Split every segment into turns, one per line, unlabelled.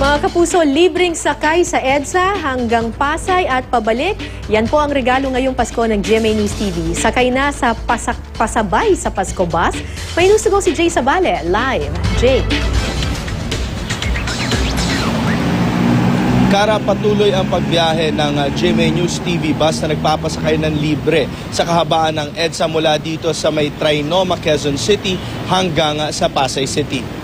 Mga kapuso, libreng sakay sa EDSA hanggang Pasay at pabalik. Yan po ang regalo ngayong Pasko ng GMA News TV. Sakay na sa pasabay sa Pasko Bus. May nusugong si Jay Sabale. Live. Jay.
Kara, patuloy ang pagbiyahe ng GMA News TV bus na nagpapasakay ng libre sa kahabaan ng EDSA mula dito sa may Trinoma, Quezon City hanggang sa Pasay City.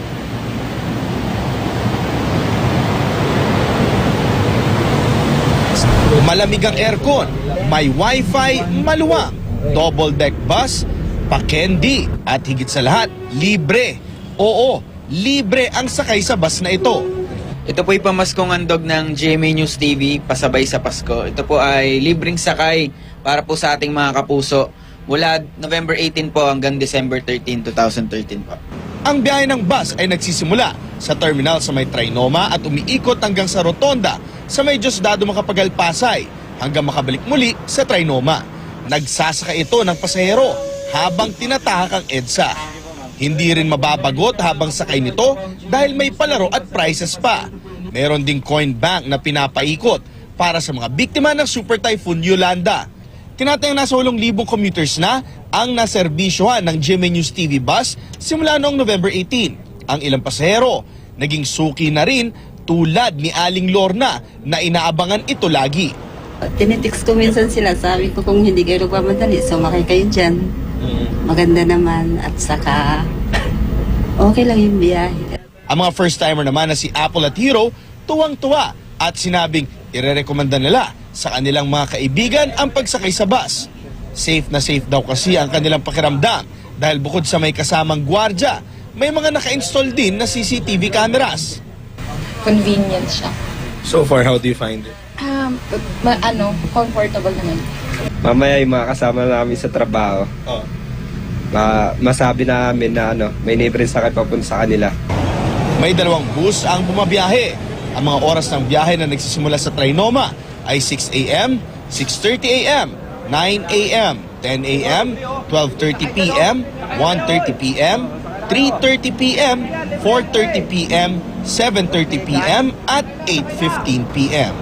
Malamig ang aircon, may wifi, maluwang, double-deck bus, pa-candy at higit sa lahat, libre. Oo, libre ang sakay sa bus na ito.
Ito po ay pamaskong handog ng GMA News TV, pasabay sa Pasko. Ito po ay libreng sakay para po sa ating mga kapuso mula November 18 po hanggang December 13, 2013 po.
Ang biyahe ng bus ay nagsisimula sa terminal sa may Trinoma at umiikot hanggang sa Rotonda sa may Diosdado Macapagal, Pasay hanggang makabalik muli sa Trinoma. Nagsasakay ito ng pasahero habang tinatahak ang EDSA. Hindi rin mababagot habang sakay nito dahil may palaro at prizes pa. Meron ding coin bank na pinapaikot para sa mga biktima ng Super Typhoon Yolanda. Tinatayang nasa 8,000 commuters na ang naserbisyohan ng GMA News TV bus simula noong November 18. Ang ilang pasahero naging suki na rin tulad ni Aling Lorna na inaabangan ito lagi.
Tinitext ko minsan sila, sabi ko kung hindi kayo nagmamadali, sumakay kayo dyan. Maganda naman at saka okay lang yung biyahe.
Ang mga first-timer naman na si Apple at Hero, tuwang-tuwa at sinabing irerekomenda nila sa kanilang mga kaibigan ang pagsakay sa bus. Safe na safe daw kasi ang kanilang pakiramdam dahil bukod sa may kasamang gwardya, may mga naka-install din na CCTV cameras.
Convenient siya.
So far, how do you find it?
Comfortable naman.
Mamaya yung mga kasama namin sa trabaho, masabi namin na may libreng sakay papunta sa kanila.
May 2 bus ang bumabiyahe. Ang mga oras ng biyahe na nagsisimula sa Trinoma ay 6 a.m., 6:30 a.m., 9 a.m., 10 a.m., 12:30 p.m., 1:30 p.m., 3:30 p.m., 4:30 p.m., 7:30 p.m. at 8:15 p.m.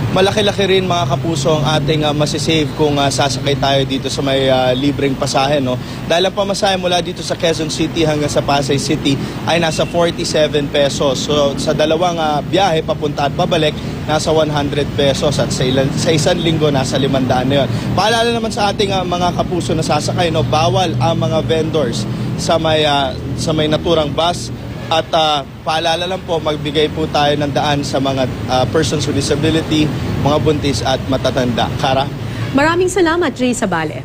Malaki-laki rin mga kapuso ang ating masisave kung sasakay tayo dito sa may libreng pasahe. No? Dahil ang pamasahe mula dito sa Quezon City hanggang sa Pasay City ay nasa 47 pesos. So sa dalawang biyahe papunta at pabalik, nasa 100 pesos at sa isang linggo nasa 500 na yun. Paalala naman sa ating mga kapuso na sasakay, no? Bawal ang mga vendors sa may naturang bus. At paalala lang po, magbigay po tayo ng daan sa mga persons with disability, mga buntis at matatanda. Kara?
Maraming salamat, Jay Sabale.